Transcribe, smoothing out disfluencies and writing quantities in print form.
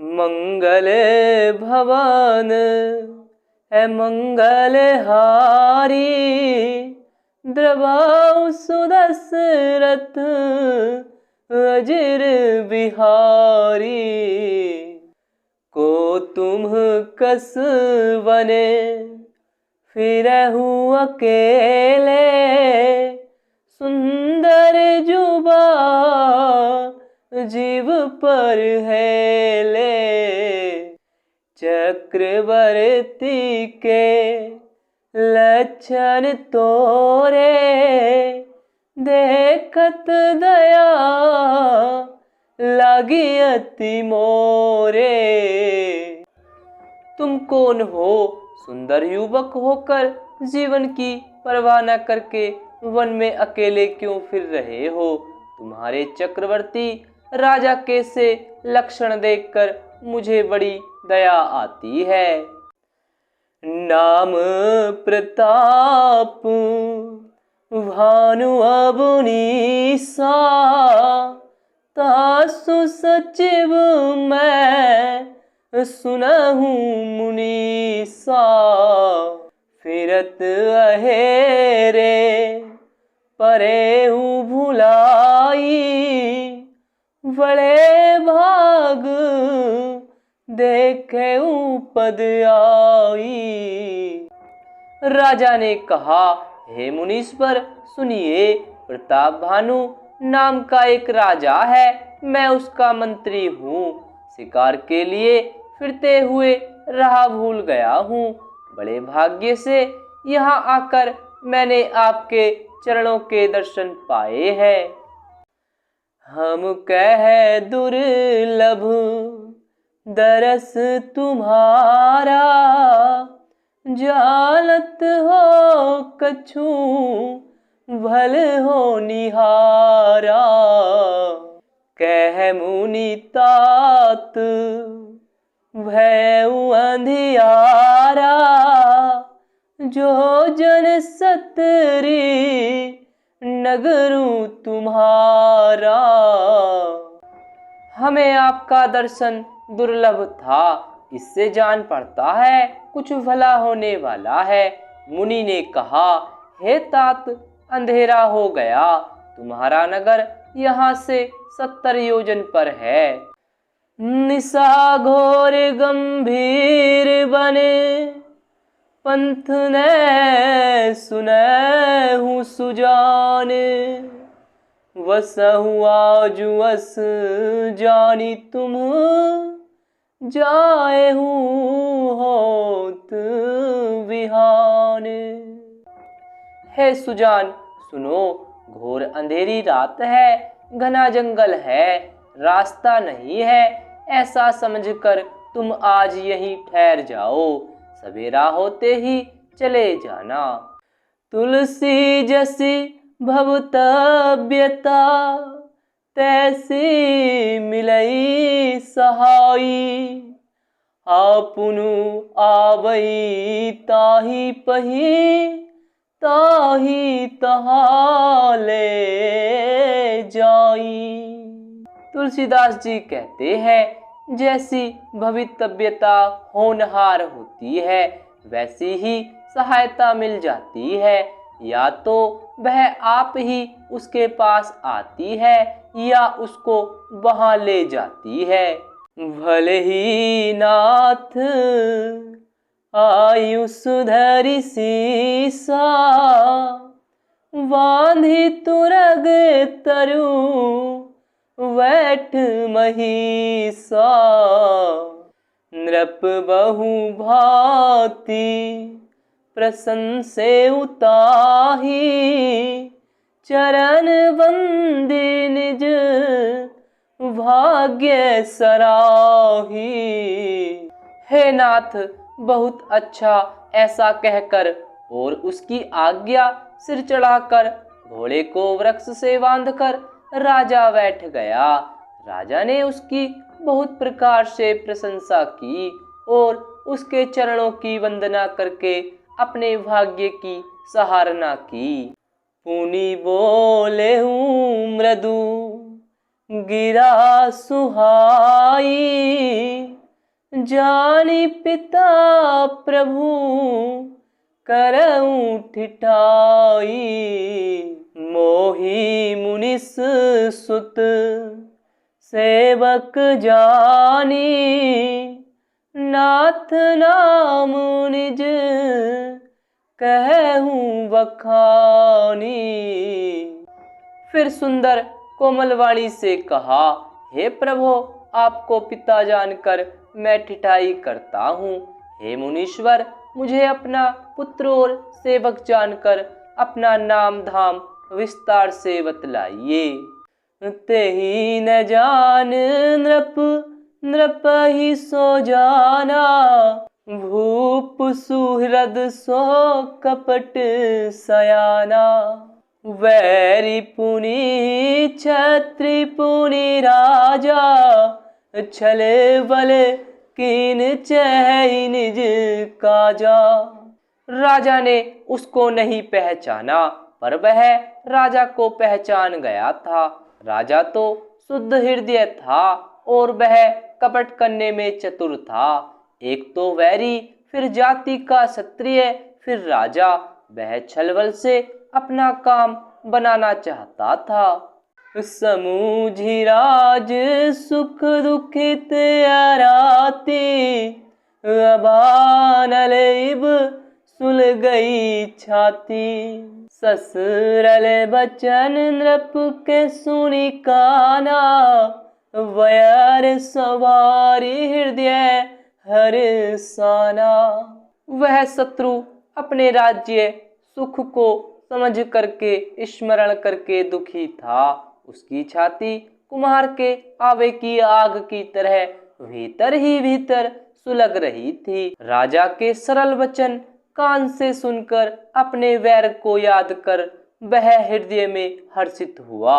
मंगल भवन है मंगलहारी, द्रवाऊ सुदशरथ अजिर बिहारी। को तुम कस बने फिरहु अकेले, सुंदर जुबा जीव पर हेले। चक्रवर्ती के लक्षण तोरे, देखत दया लागी अति मोरे। तुम कौन हो? सुंदर युवक होकर जीवन की परवाह न करके वन में अकेले क्यों फिर रहे हो? तुम्हारे चक्रवर्ती राजा के से लक्षण देखकर मुझे बड़ी दया आती है। नाम प्रताप भानु अबुनीसा, तासु सचिव मैं सुनहु मुनीसा। फिरत अहेरे परेहु भुलाई, बड़े भाग देखेहु पद आई। राजा ने कहा, हे मुनीश्वर सुनिए, प्रताप भानु नाम का एक राजा है, मैं उसका मंत्री हूँ। शिकार के लिए फिरते हुए राह भूल गया हूँ। बड़े भाग्य से यहाँ आकर मैंने आपके चरणों के दर्शन पाए हैं। हम कह दुर्लभ दरस तुम्हारा, जानत हो कछु भल हो निहारा। कह मुनि तात भयउ अंधियारा, जो जन सतरी नगरु तुम्हारा। हमें आपका दर्शन दुर्लभ था, इससे जान पड़ता है कुछ भला होने वाला है। मुनि ने कहा, हे तात, अंधेरा हो गया, तुम्हारा नगर यहाँ से 70 योजन पर है। निशा घोर गंभीर बने, पंथ ने सुनहु सुजान। वसहु आजु अस जानी तुम, जाएहु होत बिहान। हे सुजान सुनो, घोर अंधेरी रात है, घना जंगल है, रास्ता नहीं है, ऐसा समझकर तुम आज यहीं ठहर जाओ, सवेरा होते ही चले जाना। तुलसी जसी भवतव्यता, तैसी मिलई सहाई। आपुनु आवई ताही पही, ताही तहाँ ले जाई। तुलसीदास जी कहते हैं, जैसी भवितव्यता होनहार होती है, वैसी ही सहायता मिल जाती है। या तो वह आप ही उसके पास आती है या उसको वहां ले जाती है। भले ही नाथ आयुष धरि सीसा, बांधी तुरग तरु वैठ महिषा। नृप बहु भांति प्रशंसे उताही, चरण वंदी निज भाग्य सराही। हे नाथ, बहुत अच्छा, ऐसा कहकर और उसकी आज्ञा सिर चढ़ाकर घोड़े को वृक्ष से बांधकर राजा बैठ गया। राजा ने उसकी बहुत प्रकार से प्रशंसा की और उसके चरणों की वंदना करके अपने भाग्य की सराहना की। पुनि बोले हूँ मृदु गिरा सुहाई, जानी पिता प्रभु करऊं ठिठाई। मोहि मुनिस सुत सेवक जानी, नाथ नाम निज कहूं बखानी। फिर सुंदर कोमलवाणी से कहा, हे प्रभु, आपको पिता जानकर मैं ठिठाई करता हूँ। हे मुनीश्वर, मुझे अपना पुत्र और सेवक जानकर अपना नाम धाम विस्तार से बतलाइए। तेहि न जान नृप, नृप ही सो जाना। भूप सुहृद सो कपट सयाना। वैरी पुनि छत्री पुनि राजा, छल बल कीन चै निज काजा। राजा ने उसको नहीं पहचाना, पर वह राजा को पहचान गया था। राजा तो शुद्ध हृदय था और वह कपट करने में चतुर था। एक तो वैरी, फिर जाति का क्षत्रिय, फिर राजा। वह छलबल से अपना काम बनाना चाहता था। समूझी राज सुख दुखित अराती, अबानल इब सुल गई छाती। ससुरल बचन नृप के सुनी काना, वयर सवारी हृदय हर साना। वह शत्रु अपने राज्य सुख को समझ करके स्मरण करके दुखी था। उसकी छाती कुम्हार के आवे की आग की तरह भीतर ही भीतर सुलग रही थी। राजा के सरल वचन कान से सुनकर अपने वैर को याद कर वह हृदय में हर्षित हुआ।